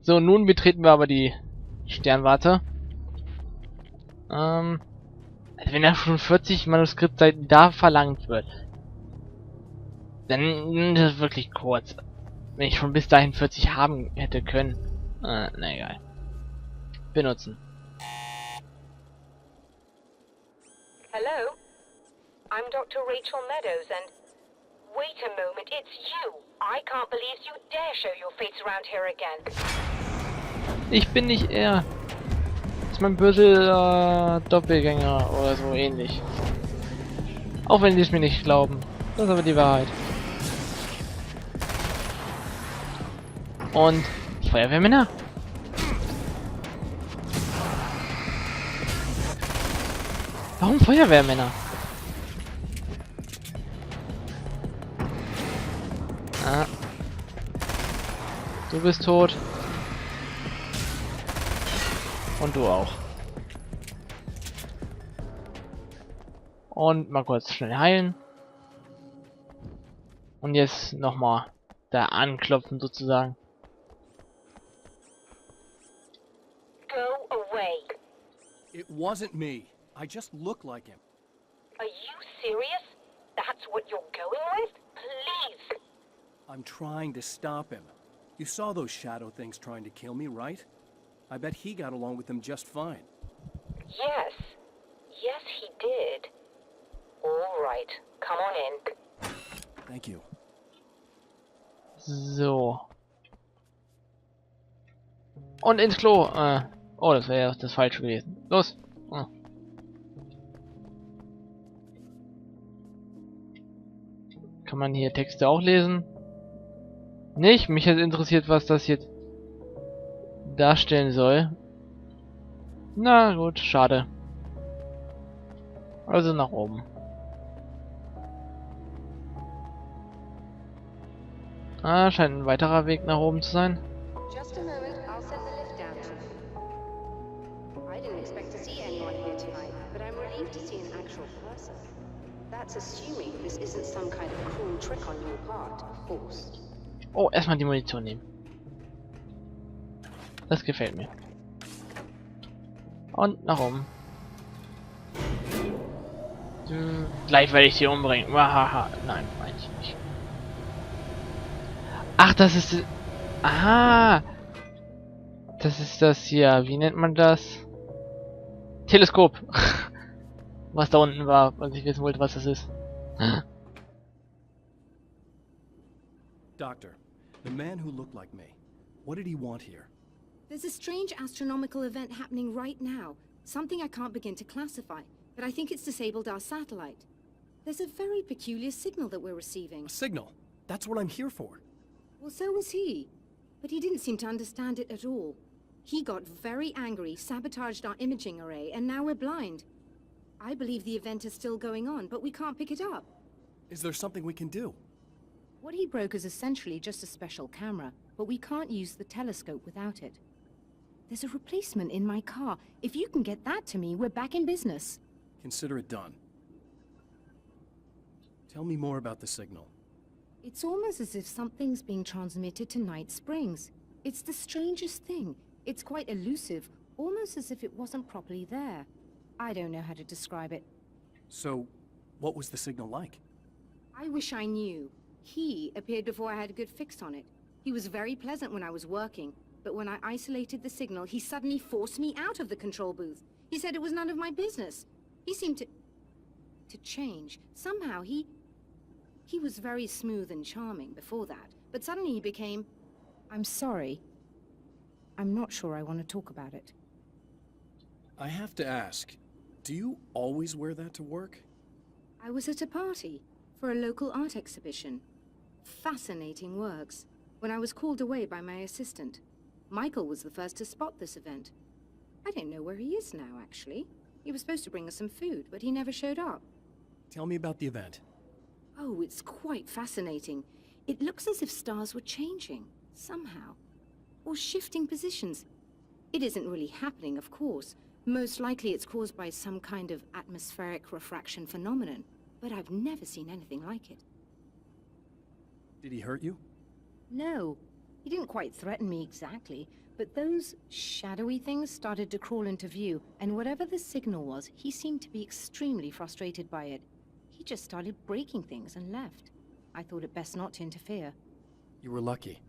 So, nun betreten wir aber die Sternwarte. Also wenn da schon 40 Manuskriptseiten da verlangt wird, dann ist das wirklich kurz. Wenn ich schon bis dahin 40 haben hätte können. Na egal. Benutzen. Hello? I'm Dr. Rachel Meadows and... Wait a moment, it's you! I can't believe you dare show your face around here again. Ich bin nicht er. Das ist mein böser Doppelgänger oder so ähnlich. Auch wenn die es mir nicht glauben. Das ist aber die Wahrheit. Und Feuerwehrmänner? Warum Feuerwehrmänner? Ah. Du bist tot. Und du auch. Und mal kurz schnell heilen. Und jetzt nochmal da anklopfen sozusagen. Go away. It wasn't me. I just look like him. Are you serious? That's what you're going with? Please! I'm trying to stop him. You saw those shadow things trying to kill me, right? I bet he got along with them just fine. Yes. Yes, he did. All right. Come on in. Thank you. So. Und ins Klo. Oh, das wäre ja das Falsche gewesen. Los. Kann man hier Texte auch lesen? Nicht? Mich hat interessiert, was das jetzt darstellen soll. Na gut, schade. Also nach oben. Ah, scheint ein weiterer Weg nach oben zu sein. Just a moment, I'll send the lift down to you. I didn't expect to see anyone here tonight, but I'm relieved to see an actual person. That's assuming this isn't some kind of cruel trick on your part, of course. Oh, erstmal die Munition nehmen. Das gefällt mir. Und nach oben. Gleich werde ich die umbringen. Wahaha. Nein, meine ich nicht. Ach, das ist... Aha! Das ist das hier. Wie nennt man das? Teleskop. Was da unten war, was ich wissen wollte, was das ist. Doctor, the man who looked like me, what did he want here? There's a strange astronomical event happening right now. Something I can't begin to classify, but I think it's disabled our satellite. There's a very peculiar signal that we're receiving. A signal. That's what I'm here for. Well, so was he. But he didn't seem to understand it at all. He got very angry, sabotaged our imaging array, and now we're blind. I believe the event is still going on, but we can't pick it up. Is there something we can do? What he broke is essentially just a special camera, but we can't use the telescope without it. There's a replacement in my car. If you can get that to me, we're back in business. Consider it done. Tell me more about the signal. It's almost as if something's being transmitted to Night Springs. It's the strangest thing. It's quite elusive, almost as if it wasn't properly there. I don't know how to describe it. So, what was the signal like? I wish I knew. He appeared before I had a good fix on it. He was very pleasant when I was working, but when I isolated the signal, he suddenly forced me out of the control booth. He said it was none of my business. He seemed to change. Somehow he was very smooth and charming before that, but suddenly he became... I'm sorry. I'm not sure I want to talk about it. I have to ask, do you always wear that to work? I was at a party for a local art exhibition. Fascinating works. When I was called away by my assistant. Michael was the first to spot this event. I don't know where he is now, actually. He was supposed to bring us some food, but he never showed up. Tell me about the event. Oh, it's quite fascinating. It looks as if stars were changing, somehow. Or shifting positions. It isn't really happening, of course. Most likely it's caused by some kind of atmospheric refraction phenomenon. But I've never seen anything like it. Did he hurt you? No. He didn't quite threaten me exactly, but those shadowy things started to crawl into view, and whatever the signal was, he seemed to be extremely frustrated by it. He just started breaking things and left. I thought it best not to interfere. You were lucky.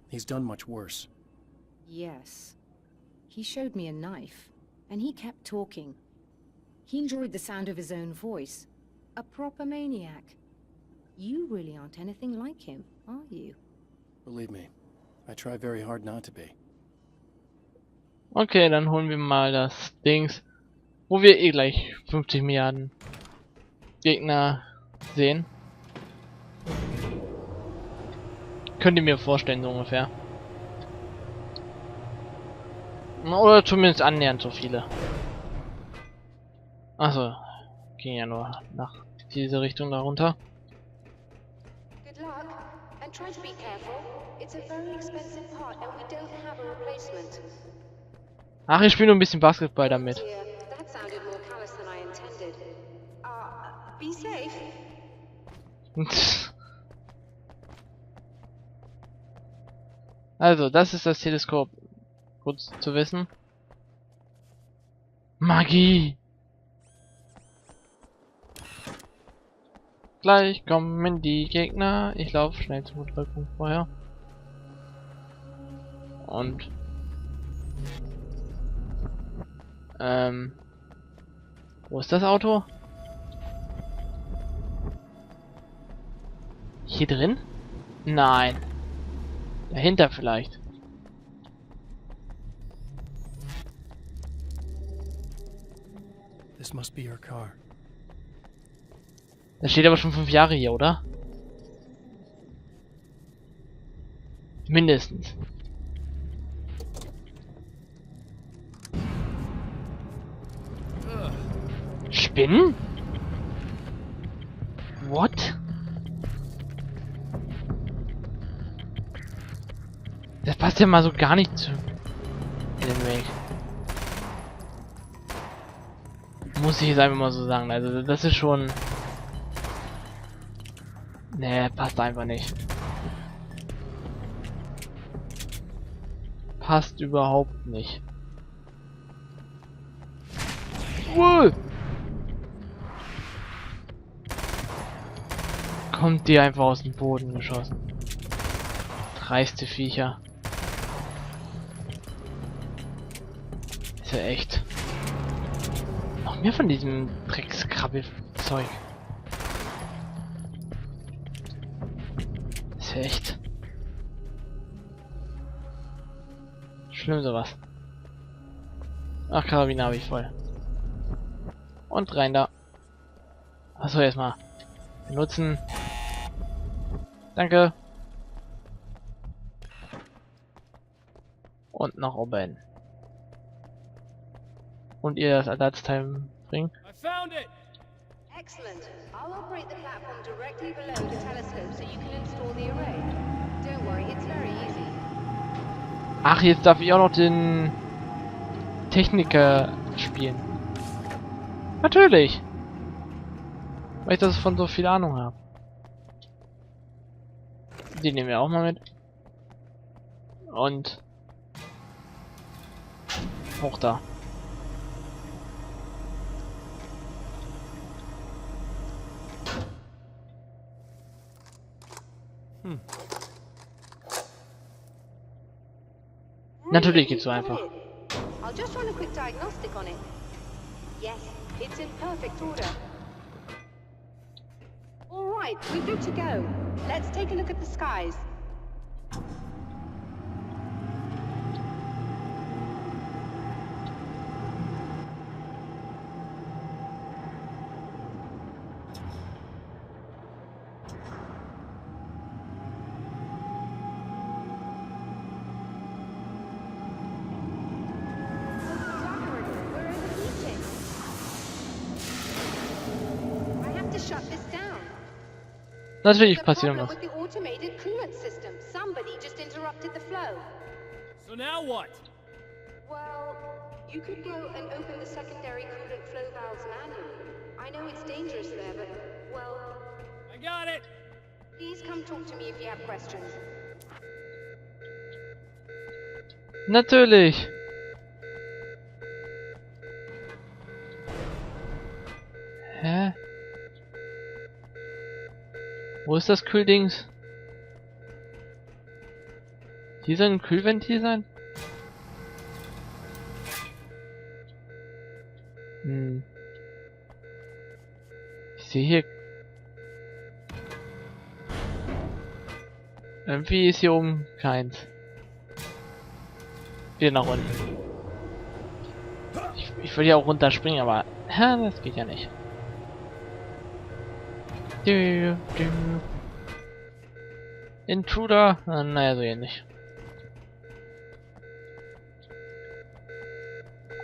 He's done much worse. Yes. He showed me a knife, and he kept talking. He enjoyed the sound of his own voice. A proper maniac. You really aren't anything like him, are you? Believe me, I try very hard not to be. Okay, dann holen wir mal das Dings, wo wir eh gleich 50 Milliarden Gegner sehen. Könnt ihr mir vorstellen, so ungefähr. Oder zumindest annähernd so viele. Achso, ging ja nur nach diese Richtung darunter. Good luck, and try to be careful. It's a very expensive part, and we don't have a replacement. Ach, ich spiele nur ein bisschen Basketball damit. Dear, that sounded more callous than I intended. Be safe. Also, das ist das Teleskop. Gut zu wissen. Magie! Gleich kommen die Gegner. Ich laufe schnell zum Drückpunkt vorher. Und wo ist das Auto? Hier drin? Nein. Dahinter vielleicht. This must be your car. Das steht aber schon 5 Jahre hier, oder? Mindestens. Spinnen? What? Das passt ja mal so gar nicht zu dem Weg. Muss ich jetzt einfach mal so sagen. Also das ist schon... Nee, passt einfach nicht. Passt überhaupt nicht. Wow. Kommt die einfach aus dem Boden geschossen. Dreiste Viecher. Ist ja echt. Noch mehr von diesem Dreckskrabbelzeug. Ist ja echt. Schlimm sowas. Ach, Karabiner habe ich voll. Und rein da. Achso, erstmal benutzen. Danke. Und nach oben. Und ihr das Ersatzteil bringen. I found it! Excellent. I'll operate the platform directly below the telescope so you can install the array. Don't worry, it's very easy. Ach, jetzt darf ich auch noch den Techniker spielen. Natürlich. Weil ich das von so viel Ahnung habe. Die nehmen wir auch mal mit. Und hoch da. Natürlich geht's so einfach. I'll just run a quick diagnostic on it. Yes, it's in perfect order. All right, we're good to go. Let's take a look at the skies. Shut this down. Natürlich The passiert problem was. with the automated coolant system. Somebody just interrupted the flow. So now what? Well, you could go and open the secondary coolant flow valves manually. I know it's dangerous there, but, well... I got it! Please come talk to me if you have questions. Natürlich. Hä? Wo ist das Kühldings? Hier soll ein Kühlventil sein? Hm. Ich sehe hier... Irgendwie ist hier oben keins. Wieder nach unten. Ich will ja auch runterspringen, aber... das geht ja nicht. Intruder? Naja, so ähnlich.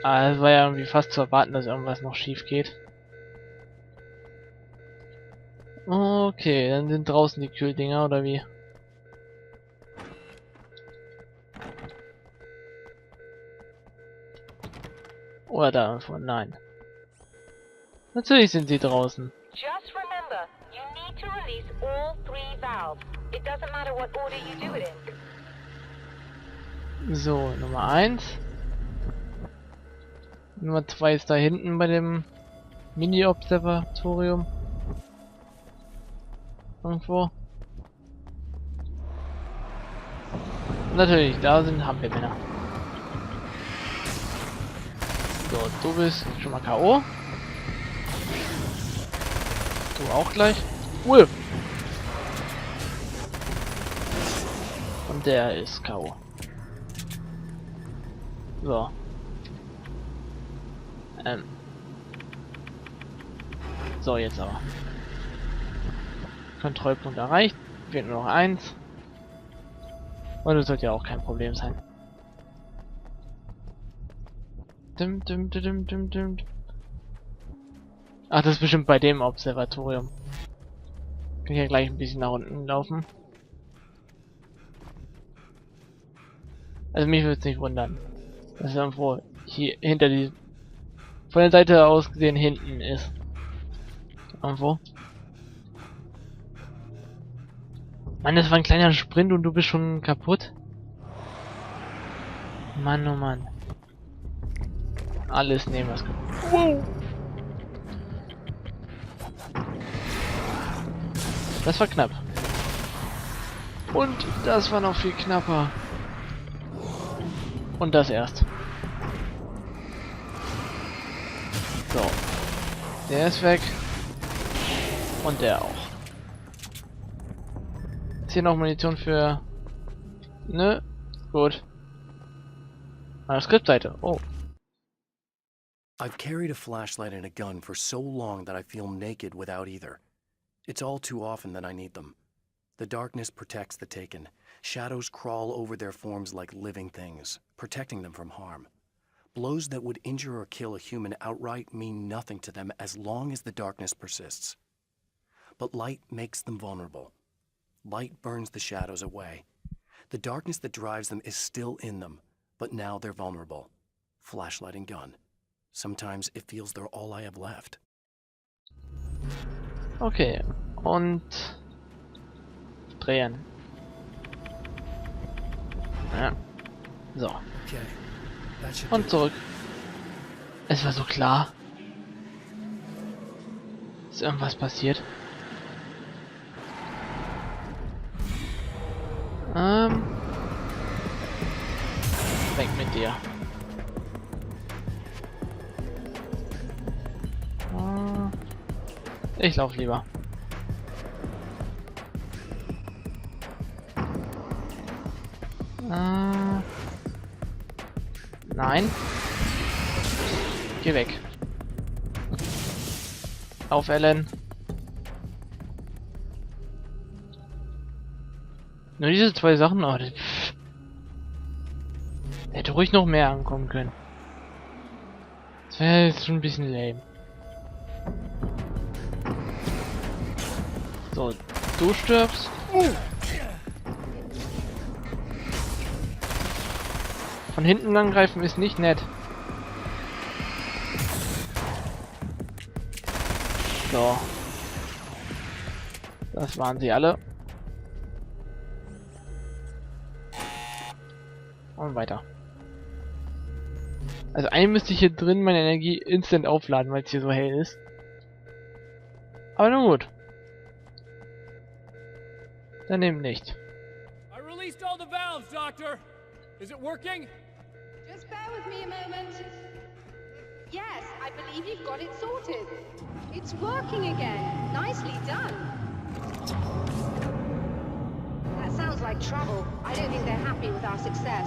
Ah, es war ja irgendwie fast zu erwarten, dass irgendwas noch schief geht. Okay, dann sind draußen die Kühldinger, oder wie? Oder da irgendwo? Nein. Natürlich sind sie draußen. Just remember, you need to release all 3 valves. It doesn't matter what order you do it in. So, Nummer 1. Nummer 2 ist da hinten bei dem Mini-Observatorium. Irgendwo. Natürlich, da haben wir Männer. So, du bist schon mal K.O. Du auch gleich. Und der ist K.O. So. So, jetzt aber. Kontrollpunkt erreicht. Fehlt nur noch 1. Und das sollte ja auch kein Problem sein. Ach, das ist bestimmt bei dem Observatorium. Kann ich ja gleich ein bisschen nach unten laufen. Also mich würde es nicht wundern, dass es irgendwo hier hinter die... Von der Seite aus gesehen hinten ist. Irgendwo. Mann, das war ein kleiner Sprint und du bist schon kaputt. Mann, oh Mann. Alles nehmen, was kommt. Wow. Das war knapp. Und das war noch viel knapper. Und das erst. So. Der ist weg. Und der auch. Ist hier noch Munition für... Nö. Gut. Eine Skriptseite. Oh. I've carried a flashlight and a gun for so long that I feel naked without either. It's all too often that I need them. The darkness protects the taken. Shadows crawl over their forms like living things, protecting them from harm. Blows that would injure or kill a human outright mean nothing to them as long as the darkness persists. But light makes them vulnerable. Light burns the shadows away. The darkness that drives them is still in them, but now they're vulnerable. Flashlight and gun. Sometimes it feels they're all I have left. Okay. Und... drehen. Ja. So. Und zurück. Es war so klar. Ist irgendwas passiert? Weg mit dir. Ich lauf lieber. Nein. Geh weg. Auf, Ellen. Nur diese 2 Sachen. Oh, das hätte ruhig noch mehr ankommen können. Das wäre jetzt schon ein bisschen lame. So, du stirbst. Von hinten angreifen ist nicht nett. So. Das waren sie alle. Und weiter. Also eigentlich müsste ich hier drin meine Energie instant aufladen, weil es hier so hell ist. Aber nun gut. Dann eben nicht. I released all the valves, Doctor. Is it working? Just bear with me a moment. Yes, I believe you've got it sorted. It's working again. Nicely done. That sounds like trouble. I don't think they're happy with our success.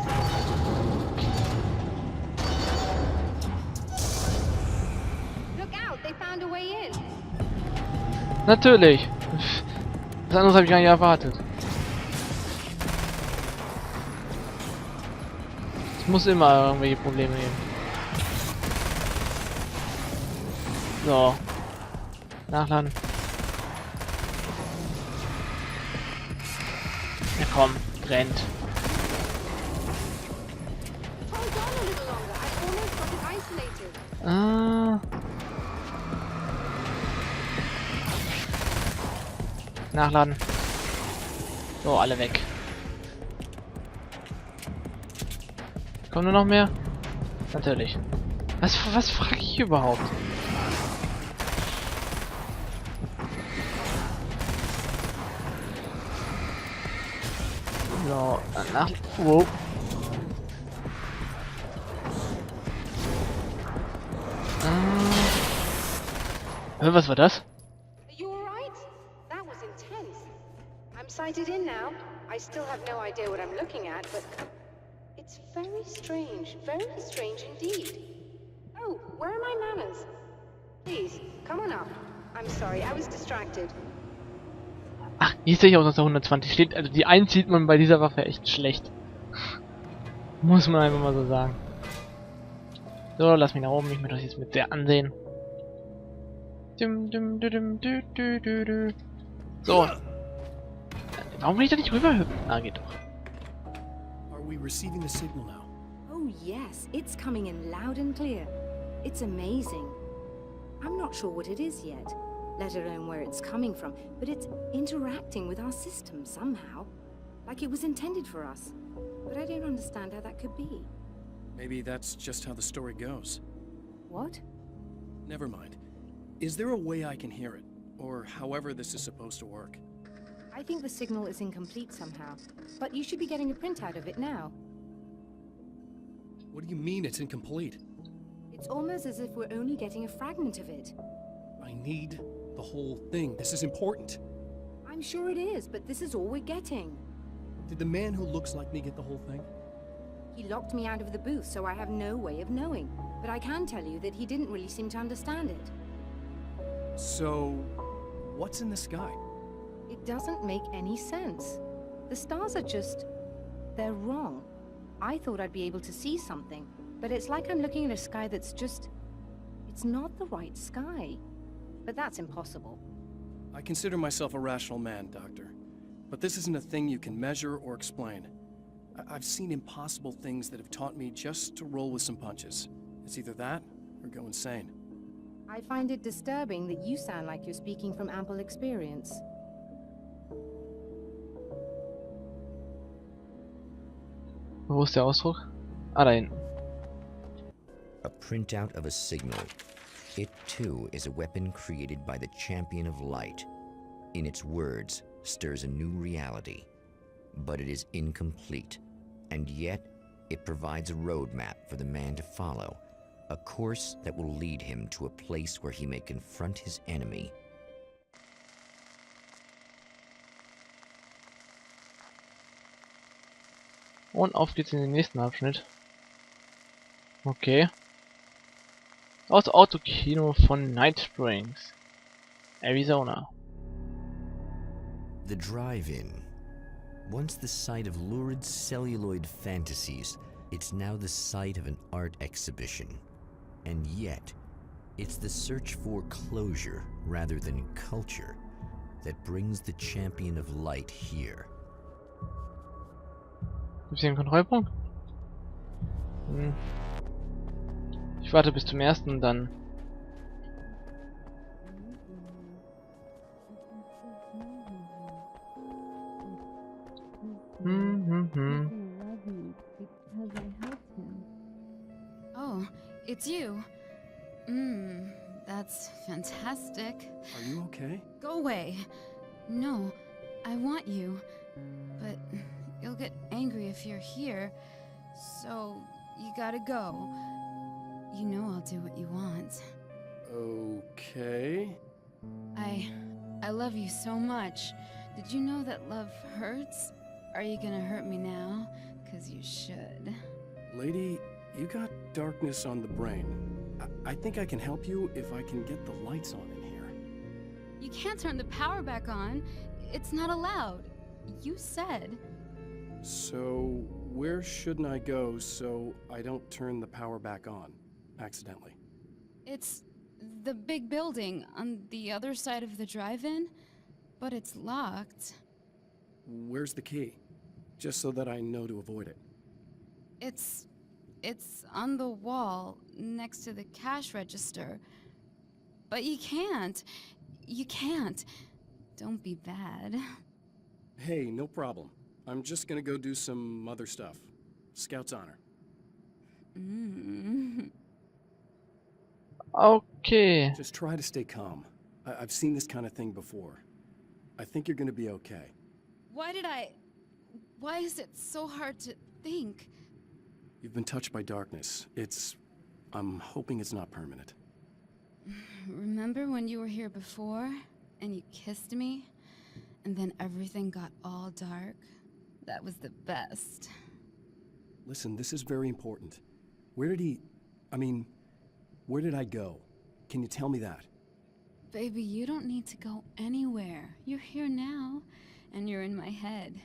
Look out, they found a way in. Natürlich. Was anderes habe ich gar nicht erwartet. Es muss immer irgendwelche Probleme geben. So. Nachladen. Ja komm, brennt. Hold on a little longer. I've almost got it isolated. Ah. Nachladen. So, alle weg. Kommt nur noch mehr? Natürlich. Was frage ich überhaupt? So, nach. Wow. Was war das? Are you alright? That was intense. I'm sighted in now. I still have no idea what I'm looking at, but it's very strange indeed. Oh, where are my manners? Please, come on up. I'm sorry, I was distracted. Ach, hier sehe ich auch, dass da 120 steht. Also die 1 sieht man bei dieser Waffe echt schlecht. Muss man einfach mal so sagen. So, lass mich nach oben. Ich möchte das jetzt mit sehr ansehen. So. Warum will ich da nicht rüberhüpfen? Ah, geht doch. Are we receiving the signal now? Oh yes, it's coming in loud and clear. It's amazing. I'm not sure what it is yet, let alone where it's coming from, but it's interacting with our system somehow, like it was intended for us. But I don't understand how that could be. Maybe that's just how the story goes. What? Never mind. Is there a way I can hear it? Or however this is supposed to work? I think the signal is incomplete somehow, but you should be getting a printout of it now. What do you mean it's incomplete? It's almost as if we're only getting a fragment of it. I need the whole thing. This is important. I'm sure it is, but this is all we're getting. Did the man who looks like me get the whole thing? He locked me out of the booth, so I have no way of knowing. But I can tell you that he didn't really seem to understand it. So, what's in the sky? It doesn't make any sense. The stars are just... they're wrong. I thought I'd be able to see something, but it's like I'm looking at a sky that's just... it's not the right sky. But that's impossible. I consider myself a rational man, Doctor. But this isn't a thing you can measure or explain. I've seen impossible things that have taught me just to roll with some punches. It's either that, or go insane. I find it disturbing that you sound like you're speaking from ample experience. Wo ist der Ausdruck? Ah, da hinten. A printout of a signal. It too is a weapon created by the Champion of Light. In its words, stirs a new reality. But it is incomplete, and yet it provides a roadmap for the man to follow. A course that will lead him to a place where he may confront his enemy. Und auf geht's in den nächsten Abschnitt. Okay. Das Autokino von Night Springs, Arizona. The drive-in. Once the site of lurid celluloid fantasies, it's now the site of an art exhibition. And yet, it's the search for closure rather than culture that brings the Champion of Light here. Gibt's hier einen Kontrollpunkt? Ich warte bis zum ersten, dann... Oh, Oh, it's you. That's fantastic. Are you okay? Go away. No, I want you. But you'll get angry if you're here. So, you gotta go. You know I'll do what you want. Okay. I love you so much. Did you know that love hurts? Are you gonna hurt me now? 'Cause you should. Lady, you got darkness on the brain. I think I can help you if I can get the lights on in here. You can't turn the power back on. It's not allowed. You said. So, where shouldn't I go so I don't turn the power back on accidentally? It's the big building on the other side of the drive-in, but it's locked. Where's the key? Just so that I know to avoid it. It's on the wall next to the cash register. But you can't. You can't. Don't be bad. Hey, no problem. I'm just gonna go do some other stuff. Scout's honor. Okay. Just try to stay calm. I've seen this kind of thing before. I think you're gonna be okay. Why is it so hard to think? You've been touched by darkness. I'm hoping it's not permanent. Remember when you were here before, and you kissed me? And then everything got all dark? That was the best. Listen, this is very important. Where did I go? Can you tell me that? Baby, you don't need to go anywhere. You're here now, and you're in my head.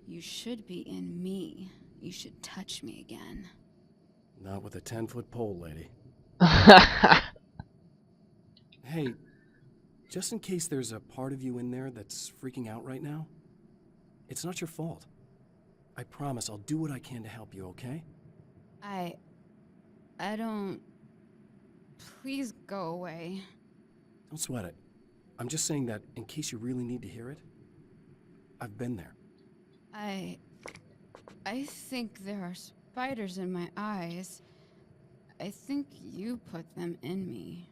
You should be in me. You should touch me again. Not with a 10-foot pole, lady. Hey, just in case there's a part of you in there that's freaking out right now, it's not your fault. I promise I'll do what I can to help you, okay? I don't... Please go away. Don't sweat it. I'm just saying that in case you really need to hear it, I've been there. I think there are spiders in my eyes. I think you put them in me.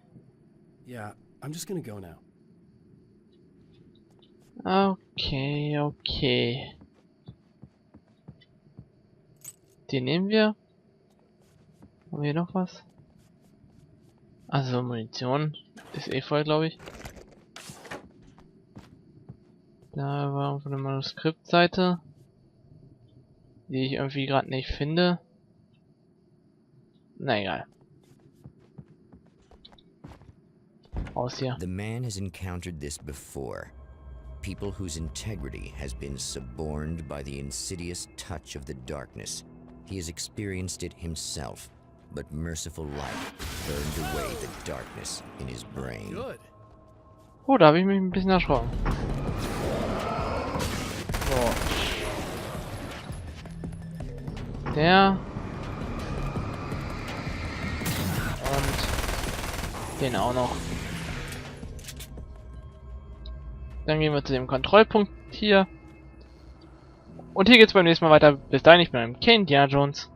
Yeah, I'm just gonna go now. Okay. Den nehmen wir. Haben wir hier noch was? Also Munition. Ist eh voll, glaube ich. Da war irgendwo eine Manuskriptseite, die ich irgendwie gerade nicht finde. Na egal. Raus hier. The man has encountered this before. People whose integrity has been suborned by the insidious touch of the darkness. He has experienced it himself, but merciful light burned away the darkness in his brain. Good. Oh, da habe ich mich ein bisschen erschrocken. So. Der. Und den auch noch. Dann gehen wir zu dem Kontrollpunkt hier. Und hier geht's beim nächsten Mal weiter. Bis dahin, ich bin Indiana Jones.